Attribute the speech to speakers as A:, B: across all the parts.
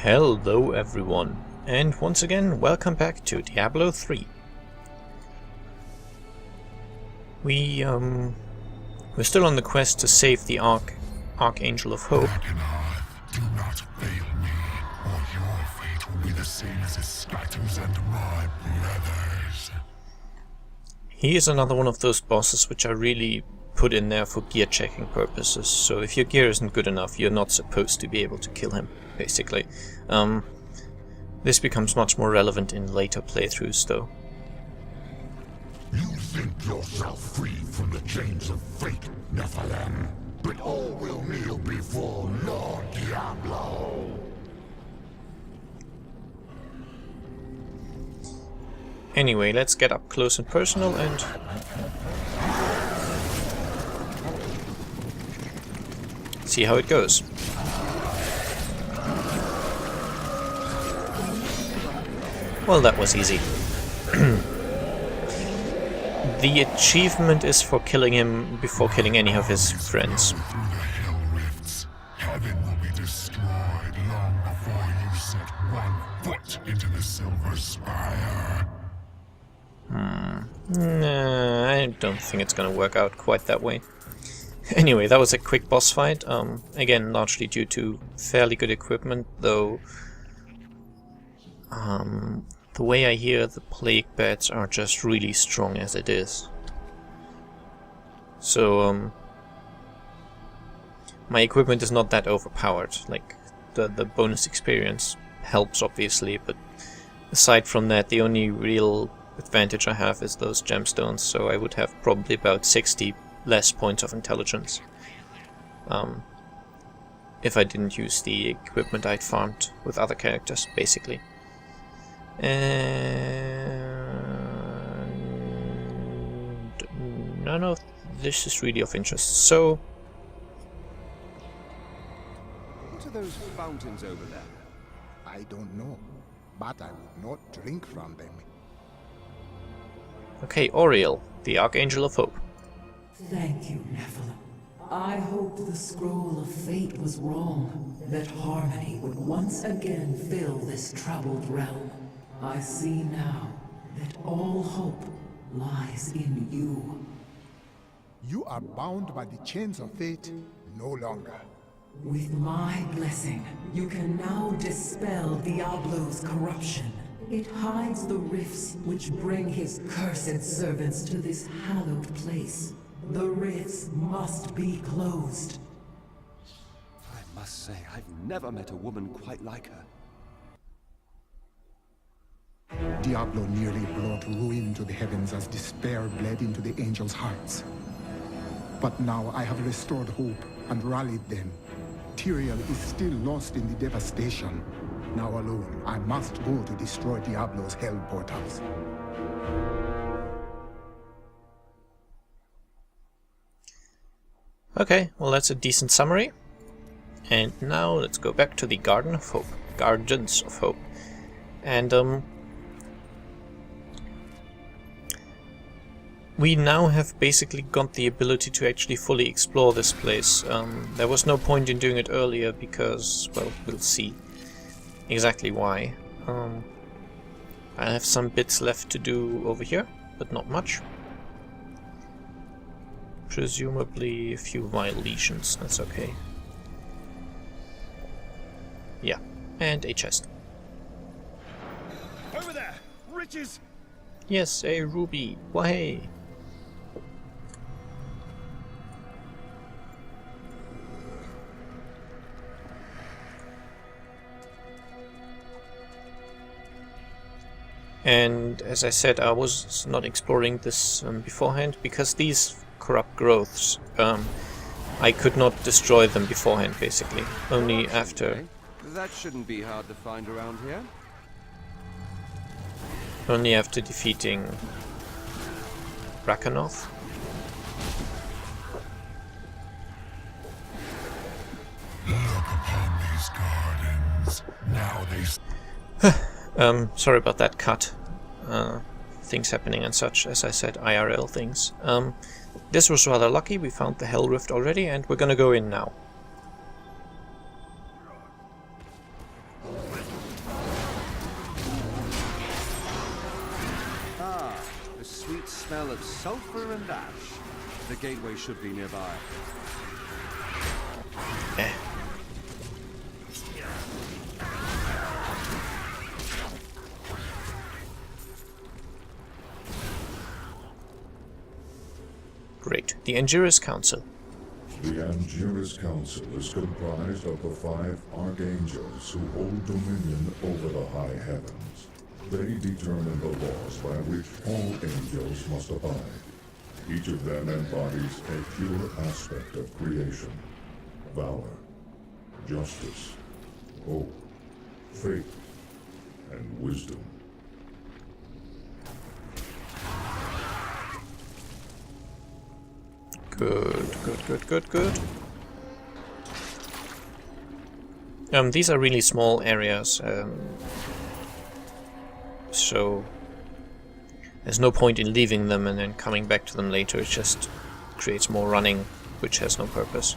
A: Hello everyone, and once again welcome back to Diablo 3. We're still on the quest to save the Archangel of Hope.
B: Do not fail me, or your fate will be the same as Escatums and my brothers.
A: He is another one of those bosses which I really put in there for gear checking purposes, so if your gear isn't good enough, you're not supposed to be able to kill him, basically. This becomes much more relevant in later playthroughs, though.
B: You think yourself free from the chains of fate, Nephilim, but all will kneel before Lord Diablo.
A: Anyway, let's get up close and personal and... see how it goes. Well, that was easy. The achievement is for killing him before killing any of his friends.
B: Through the hell rifts, heaven will be destroyed long before you set 1 foot into the Silver Spire.
A: Nah, I don't think it's gonna work out quite that way. Anyway, that was a quick boss fight, again largely due to fairly good equipment, though the way I hear the plague bats are just really strong as it is. So my equipment is not that overpowered, like the bonus experience helps obviously, but aside from that the only real advantage I have is those gemstones, so I would have probably about 60 less points of intelligence if I didn't use the equipment I'd farmed with other characters, basically. And none of this is really of interest, so...
C: What are those fountains over there?
D: I don't know, but I would not drink from them.
A: Okay, Oriel, the Archangel of Hope.
E: Thank you, Nephilim. I hoped the scroll of fate was wrong, that harmony would once again fill this troubled realm. I see now that all hope lies in you.
D: You are bound by the chains of fate no longer.
E: With my blessing, you can now dispel Diablo's corruption. It hides the rifts which bring his cursed servants to this hallowed place. The rifts must be closed.
C: I must say, I've never met a woman quite like her.
D: Diablo nearly brought ruin to the heavens as despair bled into the angels' hearts. But now I have restored hope and rallied them. Tyrael is still lost in the devastation. Now alone, I must go to destroy Diablo's hell portals.
A: Okay, well that's a decent summary. And now let's go back to the Garden of Hope. Gardens of Hope. And we now have basically got the ability to actually fully explore this place. There was no point in doing it earlier because, well, we'll see exactly why. I have some bits left to do over here, but not much. Presumably a few vile lesions, that's okay. Yeah, and a chest.
C: Over there! Riches!
A: Yes, a ruby. Why? And as I said, I was not exploring this beforehand because these corrupt growths, I could not destroy them beforehand, basically. Only after.
C: Okay. That shouldn't be hard to find around here.
A: Only after defeating Rakanoth.
B: Look upon these gardens. Now they...
A: Sorry about that cut. Things happening and such, as I said, IRL things. This was rather lucky, we found the Hell Rift already, and we're gonna go in now.
C: smell of sulfur and ash. The gateway should be nearby.
A: Eh. Great. The Angiris Council.
B: The Angiris Council is comprised of the 5 archangels who hold dominion over the high heavens. They determine the laws by which all angels must abide. Each of them embodies a pure aspect of creation: valor, justice, hope, faith, and wisdom. Good.
A: These are really small areas, so there's no point in leaving them and then coming back to them later. It just creates more running, which has no purpose.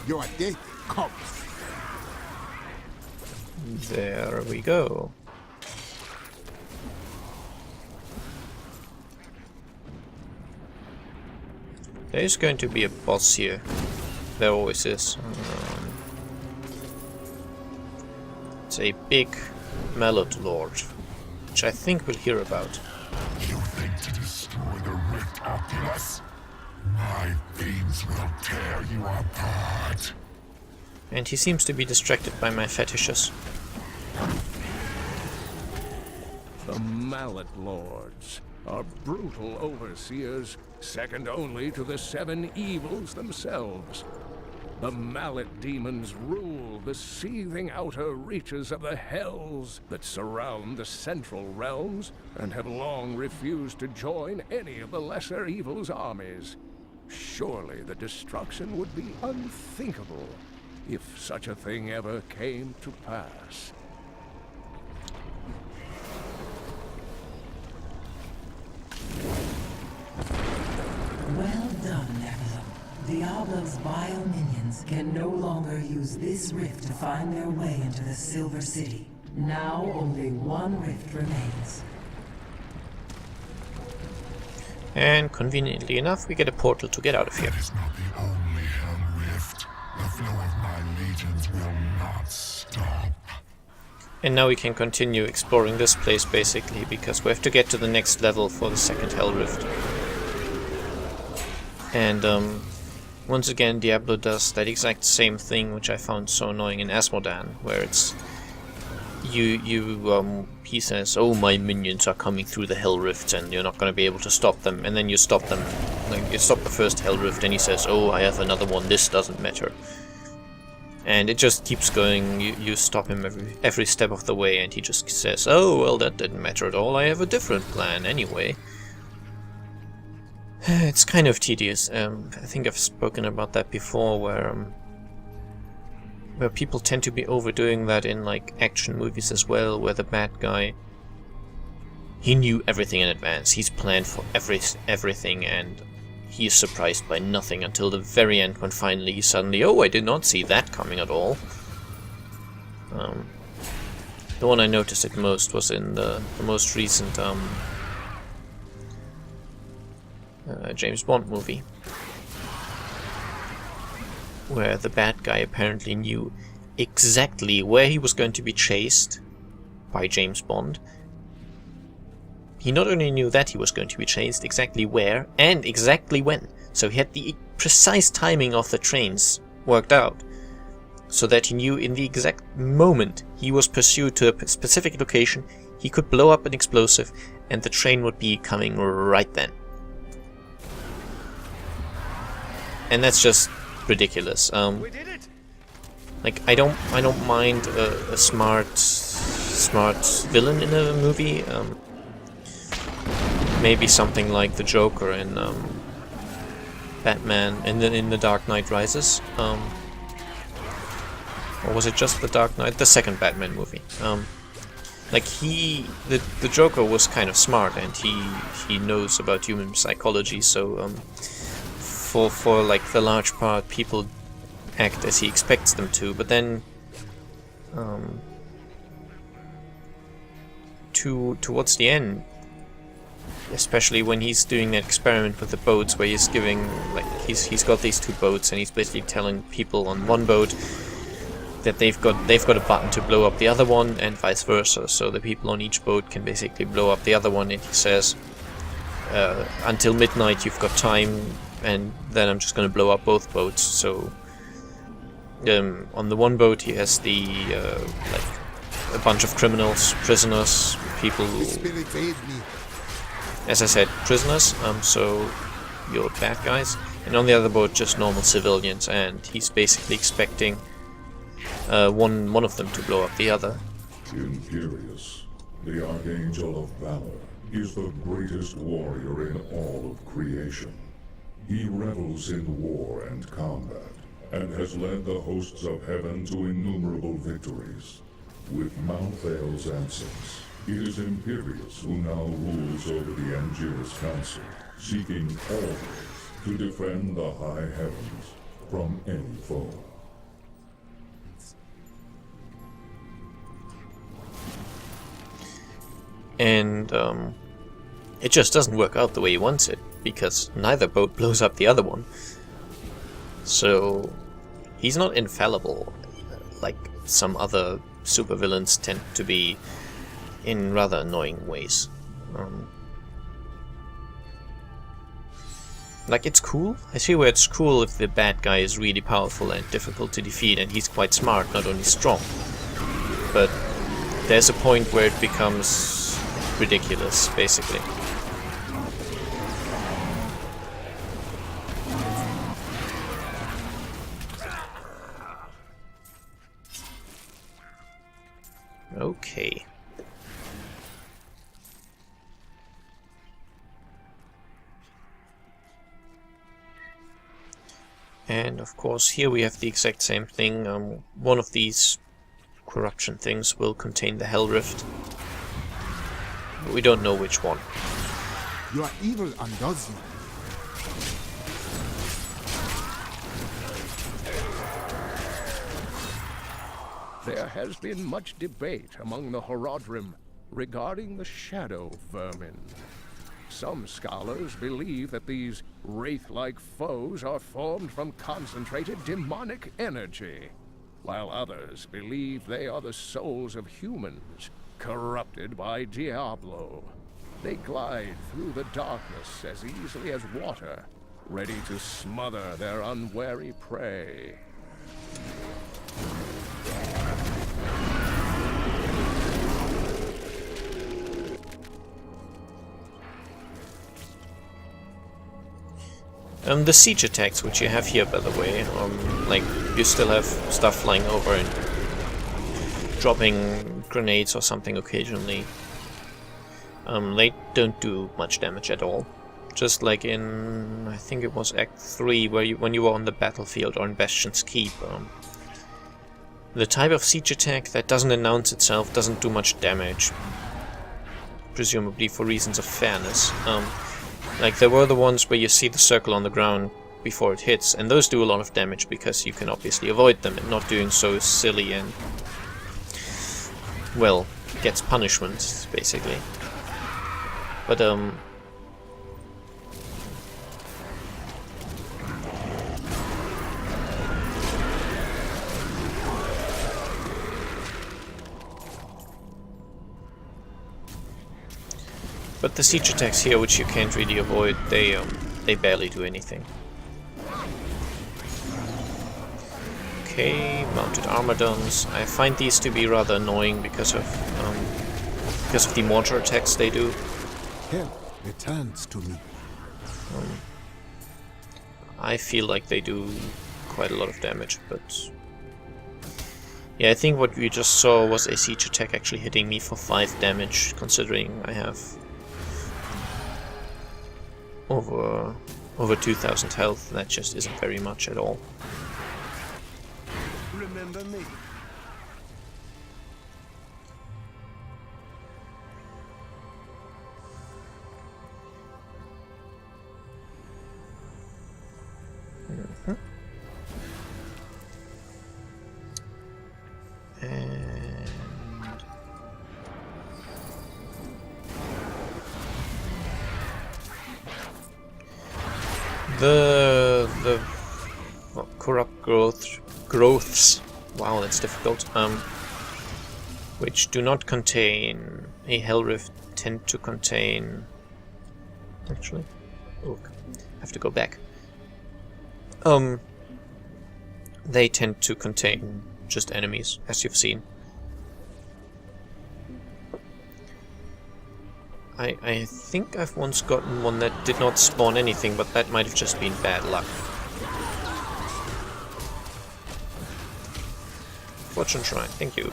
D: Your day comes.
A: There we go. There's going to be a boss here. There always is. It's a big Mallet Lord, which I think we'll hear about.
B: You think to destroy the Rift Oculus? My fiends will tear you apart.
A: And he seems to be distracted by my fetishes.
F: The Mallet Lords are brutal overseers, second only to the 7 evils themselves. The Mallet demons rule the seething outer reaches of the hells that surround the central realms, and have long refused to join any of the lesser evils' armies. Surely the destruction would be unthinkable if such a thing ever came to pass.
E: Well done, Nephilim. Diablo's vile minions can no longer use this rift to find their way into the Silver City. Now only one rift remains.
A: And conveniently enough, we get a portal to get out of here.
B: That is not the only Hell Rift. The flow of my legions will not stop.
A: And now we can continue exploring this place, basically, because we have to get to the next level for the second Hell Rift. And once again, Diablo does that exact same thing, which I found so annoying in Asmodan, where it's he says, "Oh, my minions are coming through the Hell Rift, and you're not going to be able to stop them." And then you stop them, like you stop the first Hell Rift, and he says, "Oh, I have another one. This doesn't matter." And it just keeps going. You stop him every step of the way, and he just says, "Oh, well, that didn't matter at all. I have a different plan anyway." It's kind of tedious. I think I've spoken about that before, where people tend to be overdoing that in like action movies as well, where the bad guy, he knew everything in advance. He's planned for everything, and he is surprised by nothing until the very end, when finally he suddenly, "Oh, I did not see that coming at all." The one I noticed it most was in the most recent James Bond movie, where the bad guy apparently knew exactly where he was going to be chased by James Bond. He not only knew that he was going to be chased, exactly where, and exactly when. So he had the precise timing of the trains worked out, so that he knew in the exact moment he was pursued to a specific location, he could blow up an explosive, and the train would be coming right then. And that's just ridiculous.
C: We did it!
A: Like I don't mind a smart villain in a movie. Maybe something like the Joker in Batman in the Dark Knight Rises. Or was it just the Dark Knight? The second Batman movie. Like the Joker was kind of smart, and he knows about human psychology, so for like the large part, people act as he expects them to, but then towards the end, especially when he's doing that experiment with the boats, where he's giving, like, he's got these 2 boats, and he's basically telling people on one boat that they've got a button to blow up the other one, and vice versa. So the people on each boat can basically blow up the other one, and he says, until midnight you've got time, and then I'm just going to blow up both boats. So on the one boat he has the like a bunch of criminals, prisoners, people who, as I said, prisoners, so you're bad guys, and on the other boat just normal civilians, and he's basically expecting one of them to blow up the other.
B: Imperius, the Archangel of Valor, is the greatest warrior in all of creation. He revels in war and combat, and has led the hosts of heaven to innumerable victories. With Mount Thal's absence, it is Imperius who now rules over the Angelus Council, seeking always to defend the high heavens from any foe.
A: And it just doesn't work out the way he wants it, because neither boat blows up the other one. So he's not infallible like some other supervillains tend to be, in rather annoying ways. Like, it's cool. I see where it's cool if the bad guy is really powerful and difficult to defeat, and he's quite smart, not only strong. But there's a point where it becomes ridiculous, basically. Okay. And of course here we have the exact same thing. One of these corruption things will contain the Hell Rift. But we don't know which one.
D: Your evil undoes you.
F: There has been much debate among the Horodrim regarding the shadow vermin. Some scholars believe that these wraith-like foes are formed from concentrated demonic energy, while others believe they are the souls of humans, corrupted by Diablo. They glide through the darkness as easily as water, ready to smother their unwary prey.
A: The siege attacks, which you have here, by the way, like, you still have stuff flying over and dropping grenades or something occasionally. They don't do much damage at all. Just like in, I think it was Act 3, where when you were on the battlefield or in Bastion's Keep. The type of siege attack that doesn't announce itself doesn't do much damage, presumably for reasons of fairness. Like, there were the ones where you see the circle on the ground before it hits, and those do a lot of damage because you can obviously avoid them, and not doing so is silly and, well, gets punishment, basically. But, but the siege attacks here, which you can't really avoid, they barely do anything. Okay, mounted armadons. I find these to be rather annoying because of the mortar attacks they do.
D: Hell returns to me.
A: I feel like they do quite a lot of damage, but yeah, I think what we just saw was a siege attack actually hitting me for 5 damage, considering I have over 2,000 health. That just isn't very much at all.
C: Remember me?
A: The well, corrupt growths. Wow, that's difficult. Which do not contain a hell rift tend to contain. Actually, look, I have to go back. They tend to contain just enemies, as you've seen. I think I've once gotten one that did not spawn anything, but that might have just been bad luck. Fortune Shrine, thank you.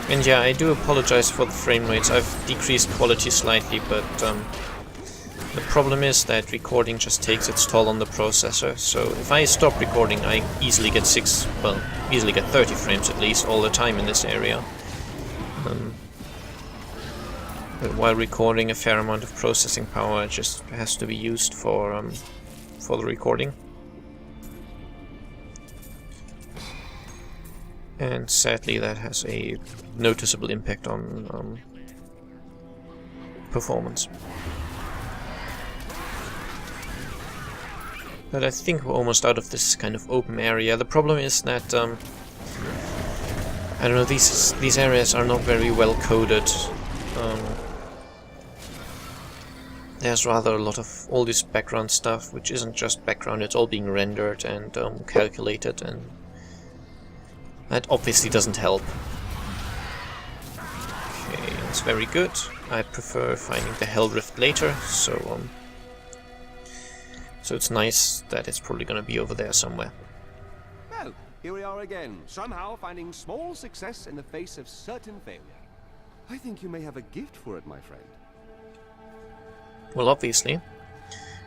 A: And yeah, I do apologize for the frame rates. I've decreased quality slightly, but the problem is that recording just takes its toll on the processor. So if I stop recording, I easily get 30 frames at least all the time in this area. But while recording, a fair amount of processing power just has to be used for the recording. And sadly that has a noticeable impact on performance. But I think we're almost out of this kind of open area. The problem is that I don't know, these areas are not very well coded. There's rather a lot of all this background stuff, which isn't just background, it's all being rendered and calculated, and that obviously doesn't help. Okay, that's very good. I prefer finding the Hell Rift later, so it's nice that it's probably gonna be over there somewhere.
C: Oh, here we are again, somehow finding small success in the face of certain failure. I think you may have a gift for it, my friend.
A: Well, obviously.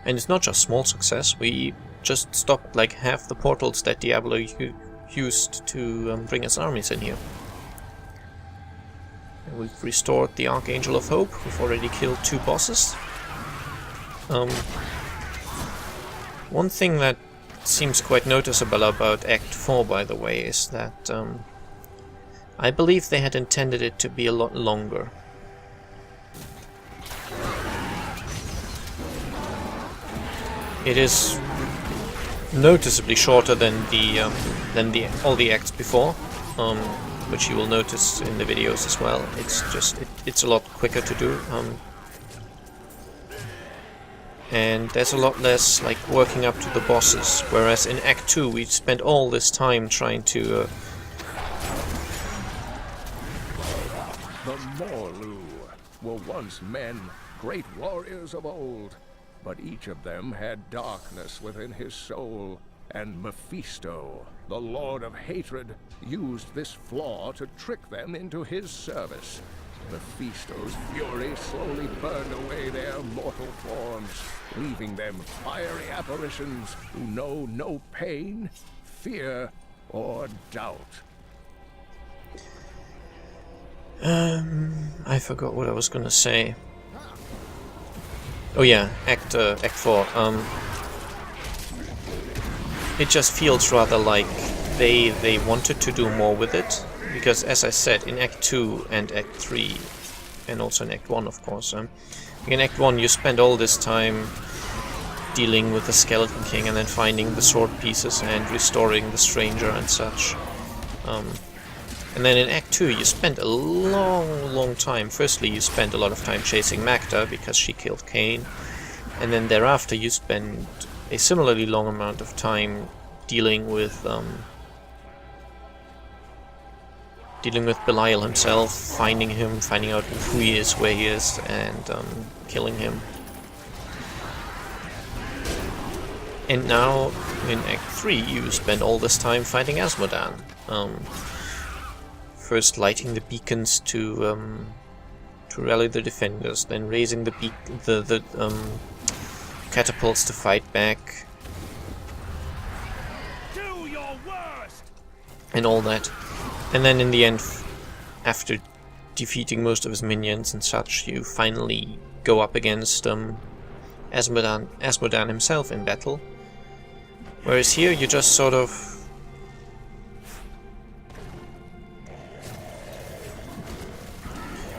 A: And it's not just small success, we just stopped like half the portals that Diablo used to bring his armies in here. And we've restored the Archangel of Hope. We've already killed 2 bosses. One thing that seems quite noticeable about Act 4, by the way, is that I believe they had intended it to be a lot longer. It is noticeably shorter than all the acts before, which you will notice in the videos as well. It's just it's a lot quicker to do, and there's a lot less like working up to the bosses. Whereas in Act 2 we spent all this time trying to.
F: The Morlu were once men, great warriors of old. But each of them had darkness within his soul, and Mephisto, the Lord of Hatred, used this flaw to trick them into his service. Mephisto's fury slowly burned away their mortal forms, leaving them fiery apparitions who know no pain, fear, or doubt.
A: I forgot what I was gonna say. Oh yeah, Act 4. It just feels rather like they wanted to do more with it, because as I said, in Act 2 and Act 3, and also in Act 1 of course, in Act 1 you spend all this time dealing with the Skeleton King and then finding the sword pieces and restoring the stranger and such. And then in Act 2 you spent a long time. Firstly you spent a lot of time chasing Magda because she killed Cain, and then thereafter you spend a similarly long amount of time dealing with Belial himself, finding him, finding out who he is, where he is, and killing him. And now in Act 3 you spend all this time fighting Asmodan. First lighting the beacons to rally the defenders, then raising the catapults to fight back,
C: Do your worst!
A: and all that. And then in the end, after defeating most of his minions and such, you finally go up against Asmodan himself in battle. Whereas here you just sort of...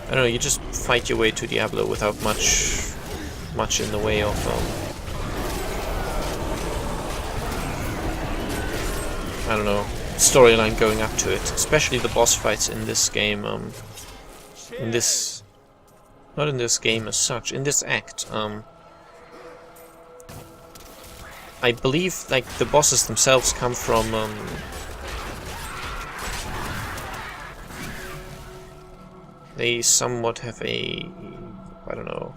A: I don't know, you just fight your way to Diablo without much in the way of I don't know, storyline going up to it. Especially the boss fights in this game, in this... not in this game as such, in this act, I believe, like, the bosses themselves come from, they somewhat have a... I don't know.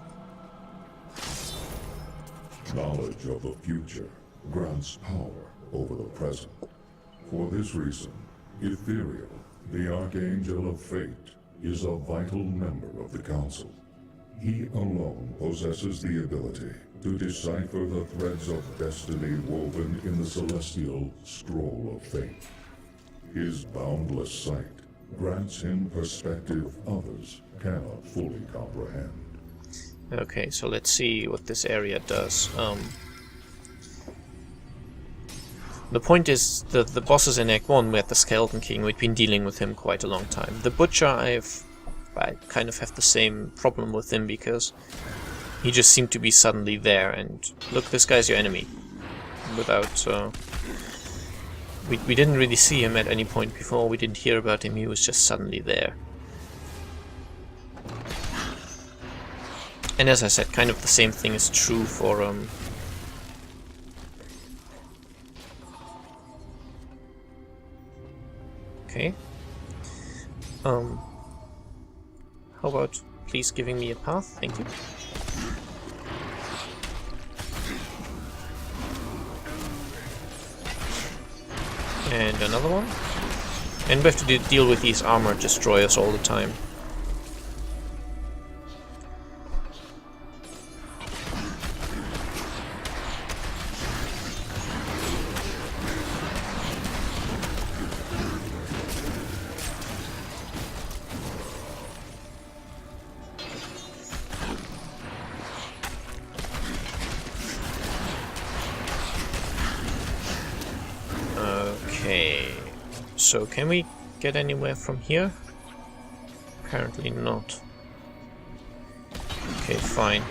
B: Knowledge of the future grants power over the present. For this reason, Ethereal, the Archangel of Fate, is a vital member of the Council. He alone possesses the ability to decipher the threads of destiny woven in the celestial Scroll of Fate. His boundless sight grants him perspective others cannot fully comprehend.
A: Okay, so let's see what this area does. The point is that the bosses in Act 1, we had the Skeleton King, we'd been dealing with him quite a long time. The Butcher, I kind of have the same problem with him, because he just seemed to be suddenly there, and look, this guy's your enemy. Without, we didn't really see him at any point before, we didn't hear about him, he was just suddenly there. And as I said, kind of the same thing is true for, okay. How about please giving me a path? Thank you. And another one. And we have to deal with these armor destroyers all the time. Okay, so can we get anywhere from here? Apparently not. Okay, fine.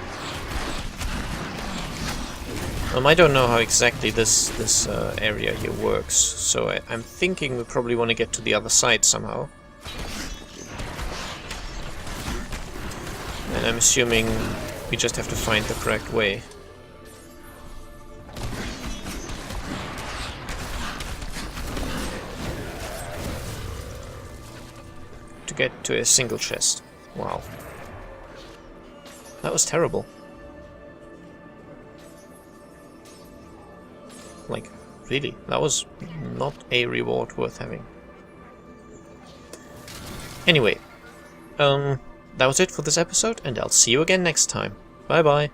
A: I don't know how exactly this area here works, so I'm thinking we probably want to get to the other side somehow. And I'm assuming we just have to find the correct way. To get to a single chest. Wow. That was terrible. Like, really, that was not a reward worth having. Anyway, that was it for this episode, and I'll see you again next time. Bye bye.